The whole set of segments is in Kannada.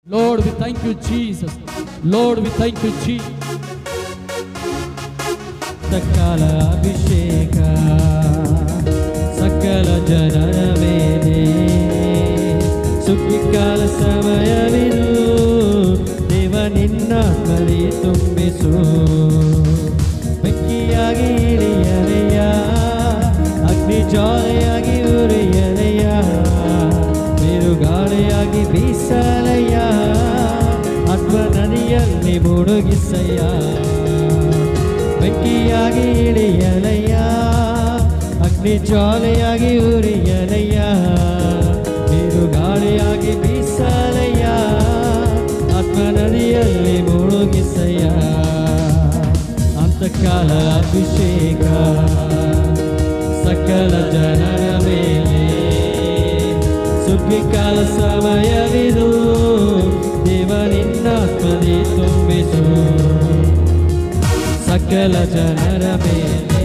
Lord, we thank you, Jesus. Lord, we thank you, Jesus. ಸಕಲ ಅಭಿಷೇಕ ಸಕಲ ಜನರ ಮೇಲೆ ಸುಗ್ಗಿಕಾಲ ಸಮಯವಿದು ದೇವ ನಿನ್ನಾತ್ಮಲಿ ತುಂಬಿಸು ಬೆಂಕಿಯಾಗಿ ಇಳಿಯಲೆಯ ಅಗ್ನಿ ಜ್ವಾಲೆಯಾಗಿ ಉರಿಯಲೆಯ ಬಿರುಗಾಳಿಯಾಗಿ ಬೀಸಲೆಯ ಆತ್ಮ ನದಿಯಲ್ಲಿ ಮುಳುಗಿಸಯ್ಯ ಬೆಂಕಿಯಾಗಿ ಇಳಿಯಲಯ್ಯ ಅಗ್ನಿ ಜ್ವಾಲೆಯಾಗಿ ಉರಿಯಲಯ್ಯ ಬಿರುಗಾಳಿಯಾಗಿ ಬೀಸಲಯ್ಯ ಆತ್ಮ ನದಿಯಲ್ಲಿ ಮುಳುಗಿಸಯ್ಯ ಅಂತಕಾಲ ಅಭಿಷೇಕ ಸಕಲ ಜನರ ಮೇಲೆ ಸುಗ್ಗಿಕಾಲ ಸಮಯವಿದು ದೇವನಿನ್ನಾತ್ಮದಿ ತುಂಬಿಸು ಸಕಲ ಜನರ ಮೇಲೆ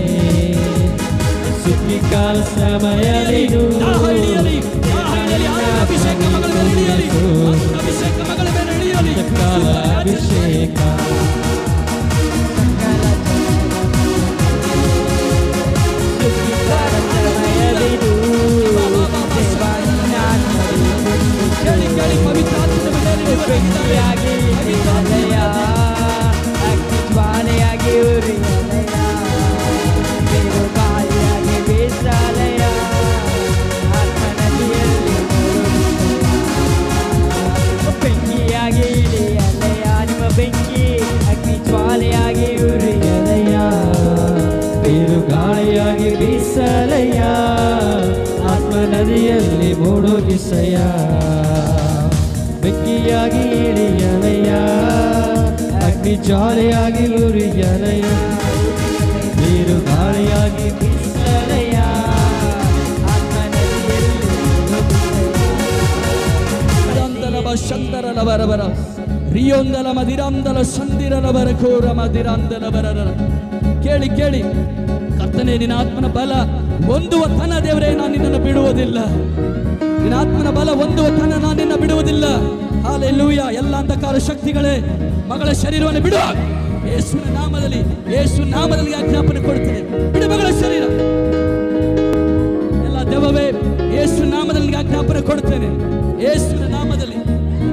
ಸುಗ್ಗಿಕಾಲ ಸಮಯವಿದು ಕಾಲ ಅಭಿಷೇಕ ಸುಗ್ಗಿಕಾಲ ಸಮಯವಿದು ಬೆಂಕಿಯಾಗಿ ಇಳಿಯಲೆಯ ಅಗ್ನಿ ಜ್ವಾಲೆಯಾಗಿ ಉರಿಯಲೆಯ ಬಿರುಗಾಳಿಯಾಗಿ ಬೀಸಲೆಯ ಆತ್ಮ ನದಿಯಲ್ಲಿ ಬೆಂಕಿಯಾಗಿ ಇಳಿಯಲೆಯ ನಿಮ್ಮ ಬೆಂಕಿ ಅಗ್ನಿ ಜ್ವಾಲೆಯಾಗಿ ಉರಿಯಲೆಯ ಬಿರುಗಾಳಿಯಾಗಿ ಬೀಸಲೆಯ ಆತ್ಮ ನದಿಯಲ್ಲಿ ಮುಳುಗಿಸೆಯ ಬೆಂಕಿಯಾಗಿ ಇಳಿಯಲೆಯ ಅಗ್ನಿ ಜ್ವಾಲೆಯಾಗಿ ಉರಿಯಲೆಯ ಬಿರುಗಾಳಿಯಾಗಿ ಬೀಸಲೆಯ ಆತ್ಮ ನದಿಯಲ್ಲಿ ಶಂದರಲ ಬರಬರ ರಿಯೊಂದಲ ಮದಿರಂದಲ ಸಂದಿರಲ ಬರಕೋರ ಮದಿರಂದಲ ಬರರ ಕೇಳಿ ಕೇಳಿ ಕರ್ತನೇ ನಿನ್ನ ಆತ್ಮನ ಬಲ ಹೊಂದುವ ತನ ದೇವರೇ ನಾನು ನಿನ್ನನ್ನು ಬಿಡುವುದಿಲ್ಲ ನಿನ್ನ ಆತ್ಮನ ಬಲ ಹೊಂದುವ ತನ ನಾನು ನಿನ್ನ ಬಿಡುವುದಿಲ್ಲ ಹಲ್ಲೆಲೂಯ ಎಲ್ಲ ಅಂಧಕಾರ ಶಕ್ತಿಗಳೇ ಮಗಳ ಶರೀರವನ್ನು ಬಿಡುವ ಯೇಸುವಿನ ನಾಮದಲ್ಲಿ ಆಜ್ಞಾಪನೆ ಕೊಡುತ್ತೇನೆ ಬಿಡು ಮಗಳ ಶರೀರ ಎಲ್ಲ ದೆವ್ವವೇ ಯೇಸುವಿನ ನಾಮದಲ್ಲಿ ಆಜ್ಞಾಪನೆ ಕೊಡುತ್ತೇನೆ ಯೇಸುವಿನ ನಾಮದಲ್ಲಿ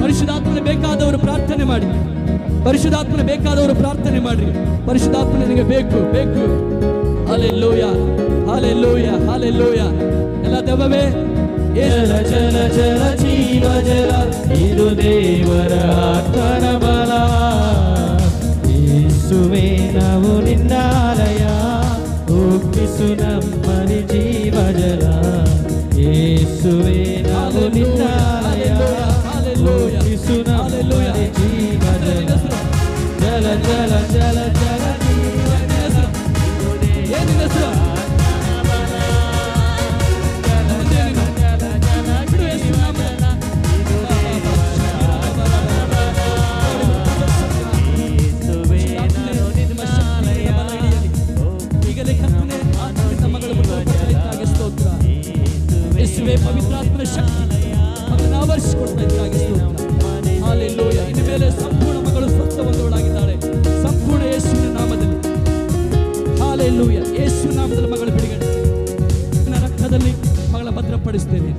ಪರಿಶುದ್ಧಾತ್ಮನ ಬೇಕಾದವರು ಪ್ರಾರ್ಥನೆ ಮಾಡಿ ಪರಿಶುದ್ಧಾತ್ಮನ ಬೇಕಾದವರು ಪ್ರಾರ್ಥನೆ ಮಾಡಿ ಪರಿಶುದ್ಧಾತ್ಮನ ನಿನಗೆ ಬೇಕು ಬೇಕು ಹಲ್ಲೆಲೂಯ ಹಲ್ಲೆಲೂಯ ಹಲ್ಲೆಲೂಯ ಎಲ್ಲ ದೆವ್ವವೇ ಜಲ ಜಲ ಜಲ ಜೀವ ಜಲ ಇದು ದೇವರ ಆತ್ಮನ ಬಲ ಯೇಸುವೇ ನಾವು ನಿನ್ನಾಲಯ ಹುಟ್ಟಿಸು ನಮ್ಮಲ್ಲಿ ಜೀವ ಜಲ ಯೇಸುವೇ ನಾವು ನಿನ್ನಾಲಯ ಹುಟ್ಟಿಸು ನಮ್ಮಲ್ಲಿ ಜೀವ ಜಲ ಜಲ ಜಲ ಜಲ ಜಲ ಜೀವ ಜಲ ಪವಿತ್ರಾತ್ಮನ ಶಕ್ತಿ ಮಗನ ಆವರಿಸಿಕೊಡ್ತಾ ಇದ್ದಾಗೆ ಹಲ್ಲೆಲೂಯ ಇನ್ನು ಮೇಲೆ ಸಂಪೂರ್ಣ ಮಗಳು ಸ್ವಸ್ಥವಂತವಳಾಗಿದ್ದಾಳೆ ಸಂಪೂರ್ಣ ಯೇಸುವಿನ ನಾಮದಲ್ಲಿ ಹಲ್ಲೆಲೂಯ ಯೇಸುವಿನ ನಾಮದಲ್ಲಿ ಮಗಳು ಬಿಡುಗಡೆ ರಕ್ತದಲ್ಲಿ ಮಗಳ ಭದ್ರಪಡಿಸ್ತೇನೆ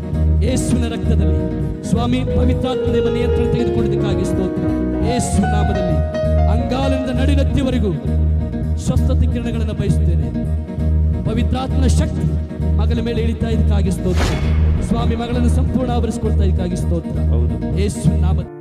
ಯೇಸುವಿನ ರಕ್ತದಲ್ಲಿ ಸ್ವಾಮಿ ಪವಿತ್ರಾತ್ಮ ದೇವ ನಿಯಂತ್ರಣ ತೆಗೆದುಕೊಂಡಿದ್ದಕ್ಕಾಗಿ ಸ್ತೋತ್ರ ಯೇಸುವಿನ ನಾಮದಲ್ಲಿ ಅಂಗಾಲಿನಿಂದ ನಡಿನತ್ತಿಯವರೆಗೂ ಸ್ವಸ್ಥತೆ ಕಿರಣಗಳನ್ನು ಬಯಸುತ್ತೇನೆ ಪವಿತ್ರಾತ್ಮನ ಶಕ್ತಿ ಮಗಳ ಮೇಲೆ ಇಳಿತಾ ಇದಕ್ಕಾಗಿ ಸ್ತೋತ್ರ ಸ್ವಾಮಿ ಮಗಳನ್ನು ಸಂಪೂರ್ಣ ಆವರಿಸಿಕೊಳ್ತಾ ಇದಕ್ಕಾಗಿ ಸ್ತೋತ್ರ ಯೇಸುವಿನ ನಾಮದಲ್ಲಿ